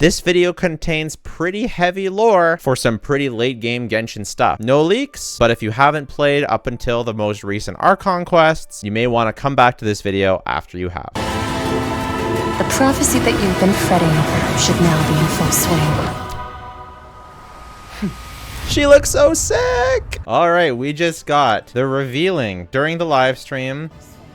This video contains pretty heavy lore for some pretty late game Genshin stuff. No leaks, but if you haven't played up until the most recent Archon quests, you may want to come back to this video after you have. The prophecy that you've been fretting over should now be in full swing. She looks so sick! Alright, we just got the revealing during the live stream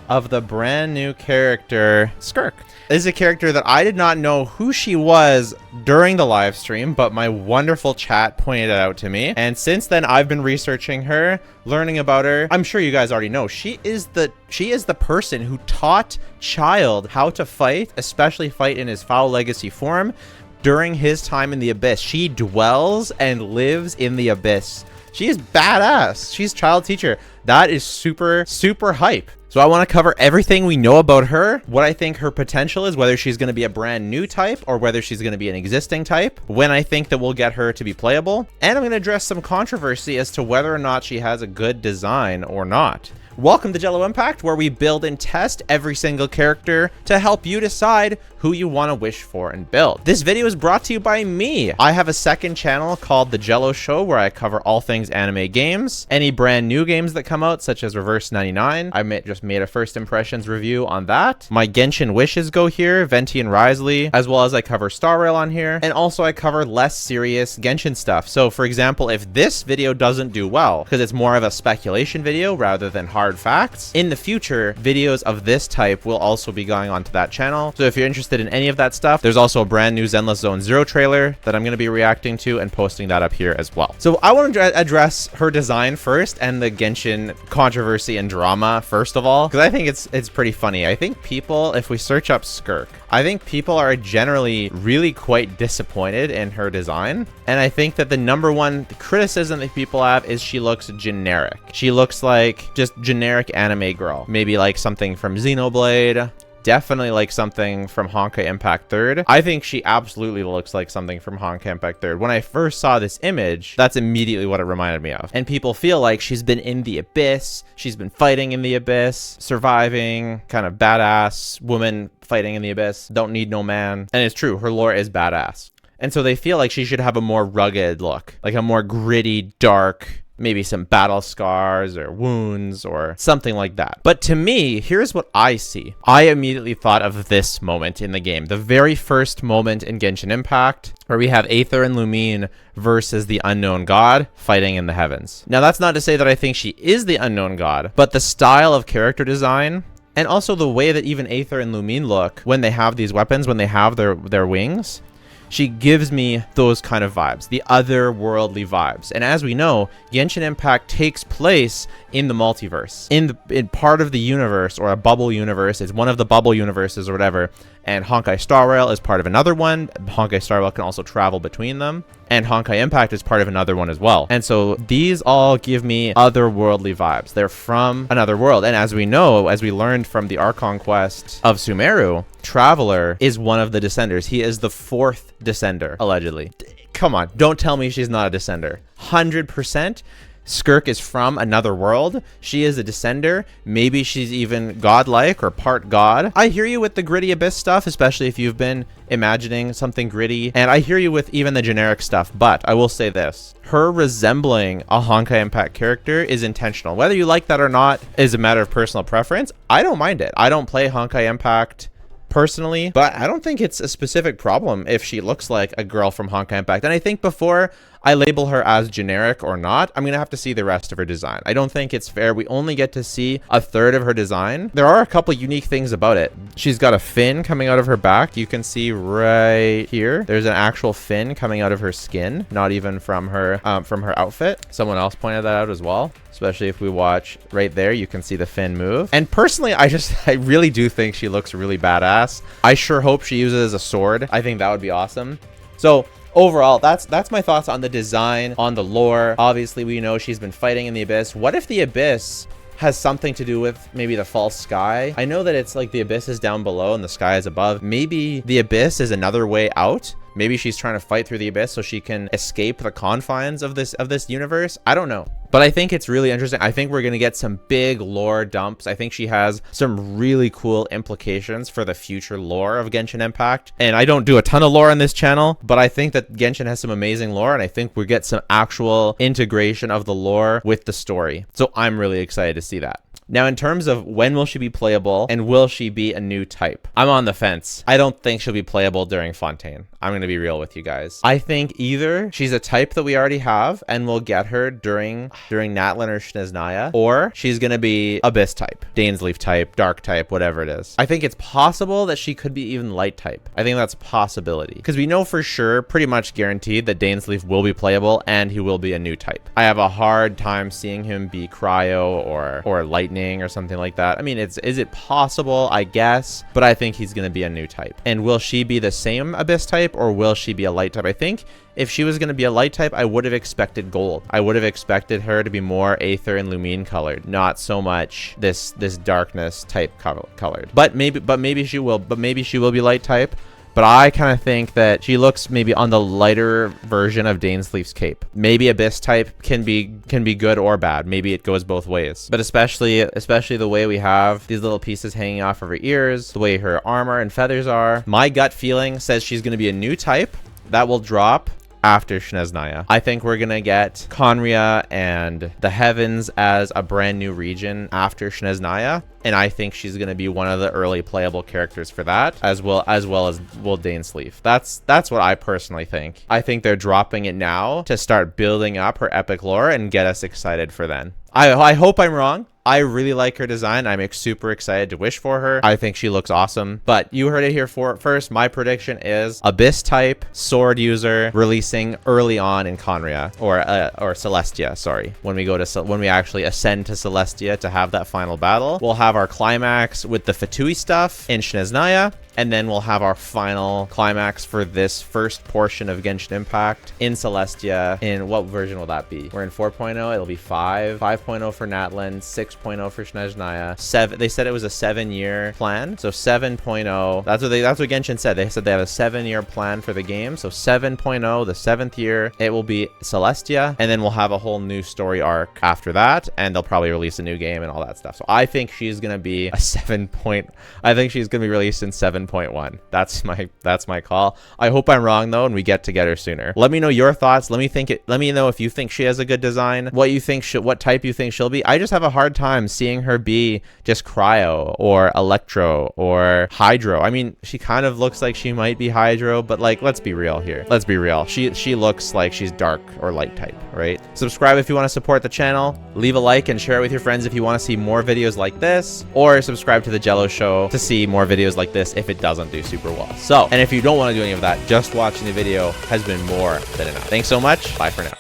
of the brand new character, Skirk. This is a character that I did not know who she was during the live stream, but my wonderful chat pointed it out to me. And since then, I've been researching her, learning about her. I'm sure you guys already know. She is the person who taught Child how to fight, especially fight in his Foul Legacy form, during his time in the Abyss. She dwells and lives in the Abyss. She is badass. She's Child teacher. That is super, super hype. So I want to cover everything we know about her, what I think her potential is, whether she's going to be a brand new type or whether she's going to be an existing type, when I think that we'll get her to be playable, and I'm going to address some controversy as to whether or not she has a good design or not. Welcome to Jello Impact, where we build and test every single character to help you decide who you want to wish for and build. This video is brought to you by me. I have a second channel called The Jello Show, where I cover all things anime games, any brand new games that come out, such as Reverse 99. I just made a first impressions review on that. My Genshin wishes go here, Venti and Risley, as well as I cover Star Rail on here, and also I cover less serious Genshin stuff. So for example, if this video doesn't do well, because it's more of a speculation video rather than hard facts, in the future, videos of this type will also be going onto that channel. So if you're interested in any of that stuff, there's also a brand new Zenless Zone Zero trailer that I'm going to be reacting to and posting that up here as well. So I want to address her design first and the Genshin controversy and drama first of all, because I think it's pretty funny. I think people, if we search up Skirk, I think people are generally really quite disappointed in her design. And I think that the number one criticism that people have is she looks generic. She looks like just generic anime girl. Maybe like something from Xenoblade. Definitely like something from Honkai Impact 3rd. I think she absolutely looks like something from Honkai Impact 3rd. When I first saw this image, that's immediately what it reminded me of. And people feel like she's been in the Abyss. She's been fighting in the Abyss, surviving, kind of badass woman fighting in the Abyss. Don't need no man. And it's true, her lore is badass. And so they feel like she should have a more rugged look, like a more gritty, dark, maybe some battle scars or wounds or something like that. But to me, here's what I see. I immediately thought of this moment in the game, the very first moment in Genshin Impact, where we have Aether and Lumine versus the unknown god fighting in the heavens. Now, that's not to say that I think she is the unknown god, but the style of character design and also the way that even Aether and Lumine look when they have these weapons, when they have their wings, she gives me those kind of vibes, the otherworldly vibes. And as we know, Genshin Impact takes place in the multiverse, in part of the universe, or a bubble universe. It's one of the bubble universes or whatever. And Honkai Star Rail is part of another one. Honkai Star Rail can also travel between them. And Honkai Impact is part of another one as well. And so these all give me otherworldly vibes. They're from another world. And as we know, as we learned from the Archon quest of Sumeru, Traveler is one of the Descenders. He is the 4th Descender, allegedly. Come on, don't tell me she's not a Descender. 100%. Skirk is from another world. She is a Descender. Maybe she's even godlike or part god. I hear you with the gritty Abyss stuff, especially if you've been imagining something gritty. And I hear you with even the generic stuff. But I will say this. Her resembling a Honkai Impact character is intentional. Whether you like that or not is a matter of personal preference. I don't mind it. I don't play Honkai Impact personally, but I don't think it's a specific problem if she looks like a girl from Honkai Impact. And I think before I label her as generic or not, I'm going to have to see the rest of her design. I don't think it's fair. We only get to see a third of her design. There are a couple unique things about it. She's got a fin coming out of her back. You can see right here. There's an actual fin coming out of her skin, not even from her outfit. Someone else pointed that out as well. Especially if we watch right there, you can see the fin move. And personally, I really do think she looks really badass. I sure hope she uses a sword. I think that would be awesome. So overall, that's my thoughts on the design, on the lore. Obviously, we know she's been fighting in the Abyss. What if the Abyss has something to do with maybe the false sky? I know that it's like the Abyss is down below and the sky is above. Maybe the Abyss is another way out. Maybe she's trying to fight through the abyss so she can escape the confines of this universe. I don't know. But I think it's really interesting. I think we're going to get some big lore dumps. I think she has some really cool implications for the future lore of Genshin Impact. And I don't do a ton of lore on this channel, but I think that Genshin has some amazing lore, and I think we get some actual integration of the lore with the story. So I'm really excited to see that. Now, in terms of when will she be playable and will she be a new type, I'm on the fence. I don't think she'll be playable during Fontaine. I'm going to be real with you guys. I think either she's a type that we already have and we'll get her during Natlin or Shneznaya, or she's going to be Abyss type, Dainsleif type, Dark type, whatever it is. I think it's possible that she could be even Light type. I think that's a possibility because we know for sure, pretty much guaranteed, that Dainsleif will be playable and he will be a new type. I have a hard time seeing him be Cryo or Lightning or something like that. I mean, is it possible? I guess, but I think he's going to be a new type. And will she be the same Abyss type or will she be a Light type? I think if she was going to be a Light type, I would have expected gold. I would have expected her to be more Aether and Lumine colored, not so much this darkness type colored. But maybe she will be Light type. But I kind of think that she looks maybe on the lighter version of Dainsleif's cape. Maybe Abyss type can be good or bad. Maybe it goes both ways. But especially the way we have these little pieces hanging off of her ears, the way her armor and feathers are. My gut feeling says she's going to be a new type that will drop after Shneznaya. I think we're gonna get Conria and the Heavens as a brand new region after Shneznaya, and I think she's gonna be one of the early playable characters for that, as well as Will Dainsleif. That's what I personally think. I think they're dropping it now to start building up her epic lore and get us excited for then. I hope I'm wrong. I really like her design. I'm super excited to wish for her. I think she looks awesome. But you heard it here first. My prediction is Abyss type sword user releasing early on in Conria or Celestia. Sorry, when we actually ascend to Celestia to have that final battle, we'll have our climax with the Fatui stuff in Shneznaya. And then we'll have our final climax for this first portion of Genshin Impact in Celestia. In what version will that be? We're in 4.0. It'll be 5. 5.0 for Natlin. 6.0 for Shneznaya. 7. They said it was a 7-year plan. So 7.0. That's what Genshin said. They said they have a 7-year plan for the game. So 7.0, the 7th year, it will be Celestia. And then we'll have a whole new story arc after that. And they'll probably release a new game and all that stuff. So I think she's going to be a 7. I think she's going to be released in 7.1. That's my call. I hope I'm wrong though, and we get to get her sooner. Let me know your thoughts. Let me know if you think she has a good design, what type you think she'll be. I just have a hard time seeing her be just Cryo or Electro or Hydro. I mean, she kind of looks like she might be Hydro, but like, let's be real here. Let's be real. She looks like she's Dark or Light type, right? Subscribe if you want to support the channel. Leave a like and share it with your friends if you want to see more videos like this, or subscribe to the Jello Show to see more videos like this if it doesn't do super well. So, and if you don't want to do any of that, just watching the video has been more than enough. Thanks so much. Bye for now.